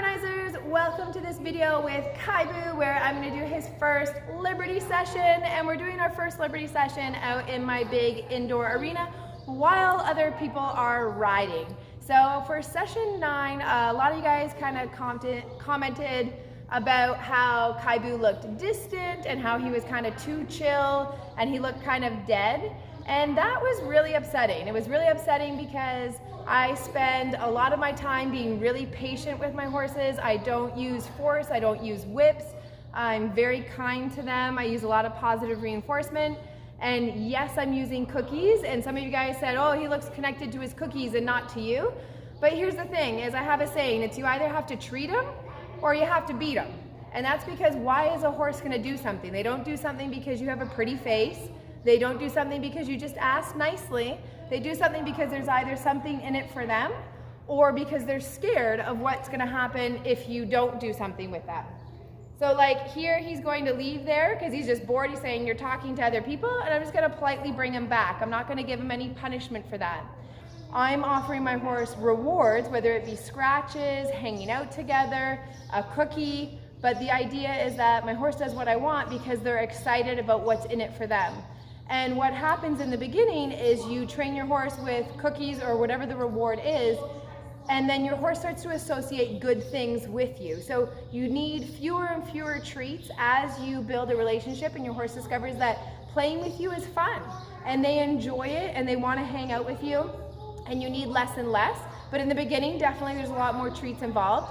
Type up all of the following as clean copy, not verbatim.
Harmonizers, welcome to this video with Kibou, where I'm going to do his first Liberty session, and we're doing our first Liberty session out in my big indoor arena while other people are riding. So for session 9, a lot of you guys kind of commented about how Kibou looked distant and how he was kind of too chill and he looked kind of dead. And that was really upsetting. It was really upsetting because I spend a lot of my time being really patient with my horses. I don't use force, I don't use whips. I'm very kind to them. I use a lot of positive reinforcement. And yes, I'm using cookies. And some of you guys said, oh, he looks connected to his cookies and not to you. But here's the thing, is I have a saying, it's you either have to treat him or you have to beat him. And that's because why is a horse gonna do something? They don't do something because you have a pretty face. They don't do something because you just asked nicely. They do something because there's either something in it for them or because they're scared of what's gonna happen if you don't do something with them. So like here, he's going to leave there because he's just bored. He's saying, you're talking to other people, and I'm just gonna politely bring him back. I'm not gonna give him any punishment for that. I'm offering my horse rewards, whether it be scratches, hanging out together, a cookie, but the idea is that my horse does what I want because they're excited about what's in it for them. And what happens in the beginning is you train your horse with cookies or whatever the reward is, and then your horse starts to associate good things with you. So you need fewer and fewer treats as you build a relationship, and your horse discovers that playing with you is fun and they enjoy it and they want to hang out with you, and you need less and less. But in the beginning, definitely there's a lot more treats involved.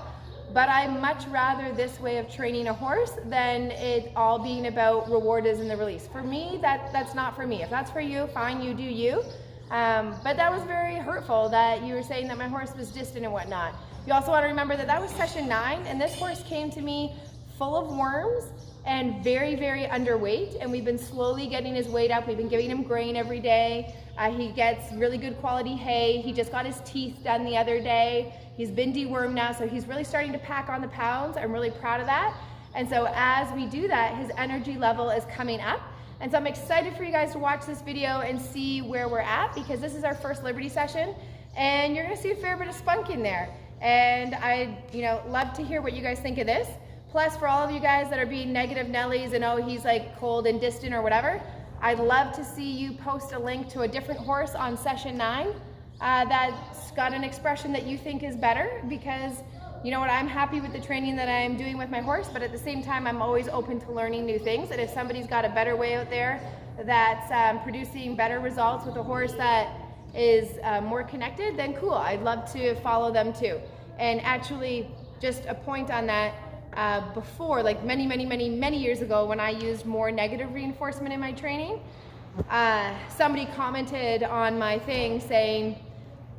But I much rather this way of training a horse than it all being about reward is in the release. For me, that's not for me. If that's for you, fine, you do you. But that was very hurtful that you were saying that my horse was distant and whatnot. You also want to remember that that was session 9, and this horse came to me full of worms and very, very underweight, and we've been slowly getting his weight up. We've been giving him grain every day. He gets really good quality hay. He just got his teeth done the other day. He's been dewormed now, so he's really starting to pack on the pounds. I'm really proud of that. And so as we do that, his energy level is coming up. And so I'm excited for you guys to watch this video and see where we're at, because this is our first Liberty session, and you're gonna see a fair bit of spunk in there. And I'd love to hear what you guys think of this. Plus, for all of you guys that are being negative Nellies and oh, he's like cold and distant or whatever, I'd love to see you post a link to a different horse on session 9 that's got an expression that you think is better, because you know what, I'm happy with the training that I'm doing with my horse, but at the same time, I'm always open to learning new things. And if somebody's got a better way out there that's producing better results with a horse that is more connected, then cool, I'd love to follow them too. And actually, just a point on that, before, like many years ago, when I used more negative reinforcement in my training, somebody commented on my thing saying,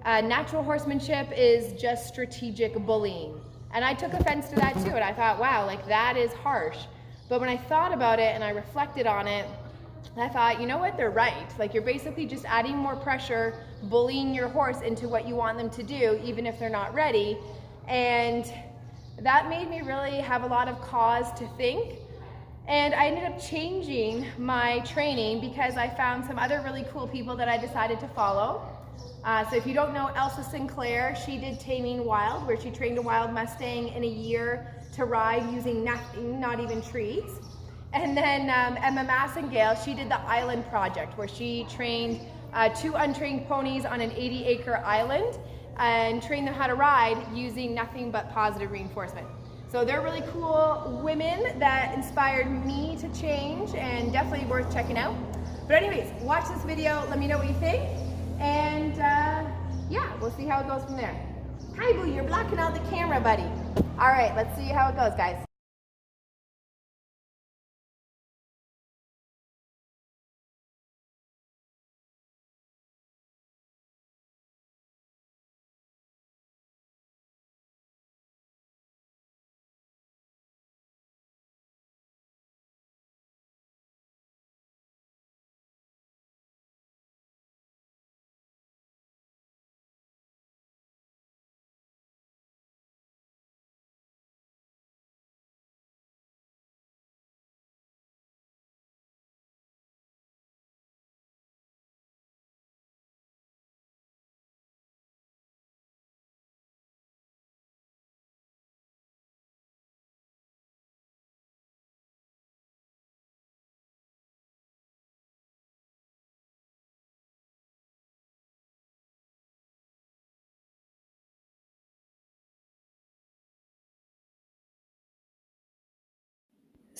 natural horsemanship is just strategic bullying. And I took offense to that too, and I thought, wow, like that is harsh. But when I thought about it and I reflected on it, I thought, you know what, they're right. Like you're basically just adding more pressure, bullying your horse into what you want them to do, even if they're not ready. And that made me really have a lot of cause to think. And I ended up changing my training because I found some other really cool people that I decided to follow. So if you don't know Elsa Sinclair, she did Taming Wild, where she trained a wild Mustang in a year to ride using nothing, not even treats. And then Emma Massengale, she did the Island Project, where she trained 2 untrained ponies on an 80-acre island and train them how to ride using nothing but positive reinforcement. So they're really cool women that inspired me to change, and definitely worth checking out. But anyways, watch this video, let me know what you think, and yeah, we'll see how it goes from there. Kibou, you're blocking out the camera, buddy. All right, let's see how it goes, guys.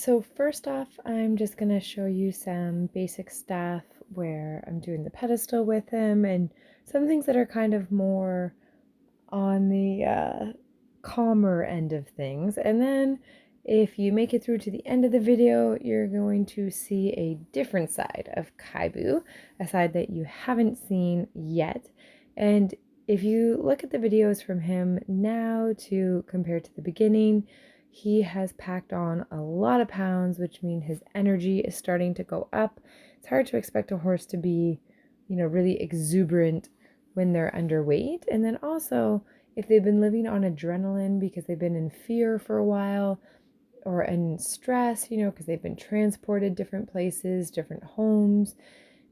So first off, I'm just going to show you some basic stuff where I'm doing the pedestal with him and some things that are kind of more on the calmer end of things. And then if you make it through to the end of the video, you're going to see a different side of Kibou, a side that you haven't seen yet. And if you look at the videos from him now to compare to the beginning, he has packed on a lot of pounds, which means his energy is starting to go up. It's hard to expect a horse to be, really exuberant when they're underweight. And then also, if they've been living on adrenaline because they've been in fear for a while or in stress, because they've been transported different places, different homes,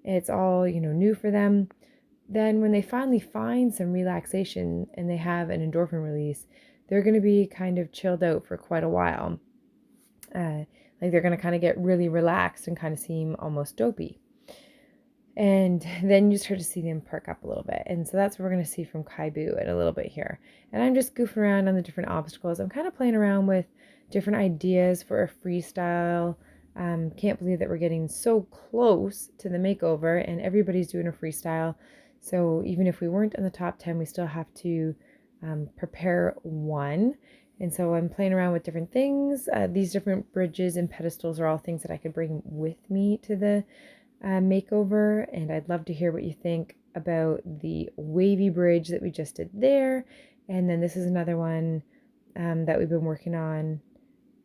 it's all, new for them. Then when they finally find some relaxation and they have an endorphin release, they're going to be kind of chilled out for quite a while. Like they're going to kind of get really relaxed and kind of seem almost dopey. And then you start to see them perk up a little bit. And so that's what we're going to see from Kibou in a little bit here. And I'm just goofing around on the different obstacles. I'm kind of playing around with different ideas for a freestyle. Can't believe that we're getting so close to the makeover and everybody's doing a freestyle. So even if we weren't in the top 10, we still have to prepare one. And so I'm playing around with different things. These different bridges and pedestals are all things that I could bring with me to the makeover, and I'd love to hear what you think about the wavy bridge that we just did there. And then this is another one that we've been working on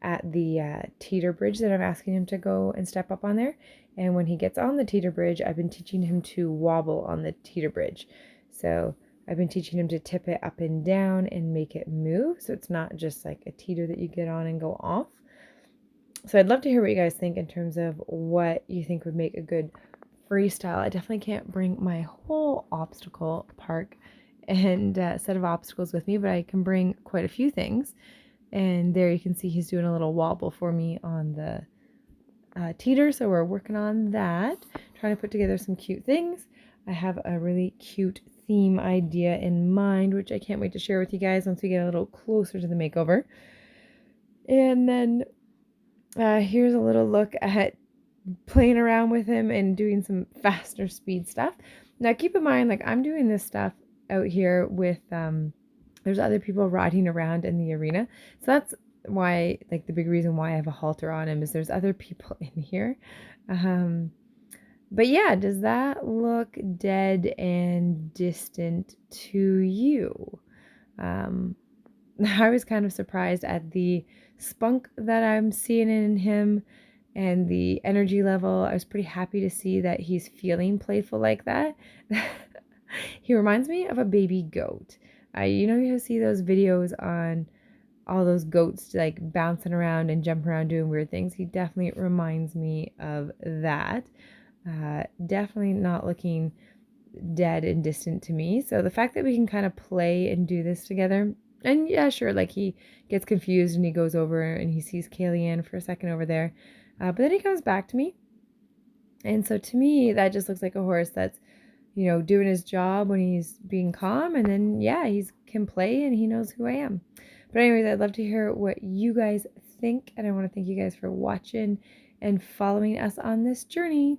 at the teeter bridge that I'm asking him to go and step up on there. And when he gets on the teeter bridge, I've been teaching him to wobble on the teeter bridge. So I've been teaching him to tip it up and down and make it move, so it's not just like a teeter that you get on and go off. So I'd love to hear what you guys think in terms of what you think would make a good freestyle. I definitely can't bring my whole obstacle park and set of obstacles with me, but I can bring quite a few things. And there you can see he's doing a little wobble for me on the teeter, so we're working on that, trying to put together some cute things. I have a really cute theme idea in mind, which I can't wait to share with you guys once we get a little closer to the makeover. And then here's a little look at playing around with him and doing some faster speed stuff. Now keep in mind, like I'm doing this stuff out here with there's other people riding around in the arena. So that's why, like the big reason why I have a halter on him is there's other people in here. But yeah, does that look dead and distant to you? I was kind of surprised at the spunk that I'm seeing in him and the energy level. I was pretty happy to see that he's feeling playful like that. He reminds me of a baby goat. You see those videos on all those goats like bouncing around and jumping around doing weird things. He definitely reminds me of that. Definitely not looking dead and distant to me. So the fact that we can kind of play and do this together, and yeah, sure, like he gets confused and he goes over and he sees Kayleigh for a second over there, but then he comes back to me. And so to me, that just looks like a horse that's, doing his job when he's being calm, and then yeah, he can play and he knows who I am. But anyways, I'd love to hear what you guys think, and I want to thank you guys for watching and following us on this journey.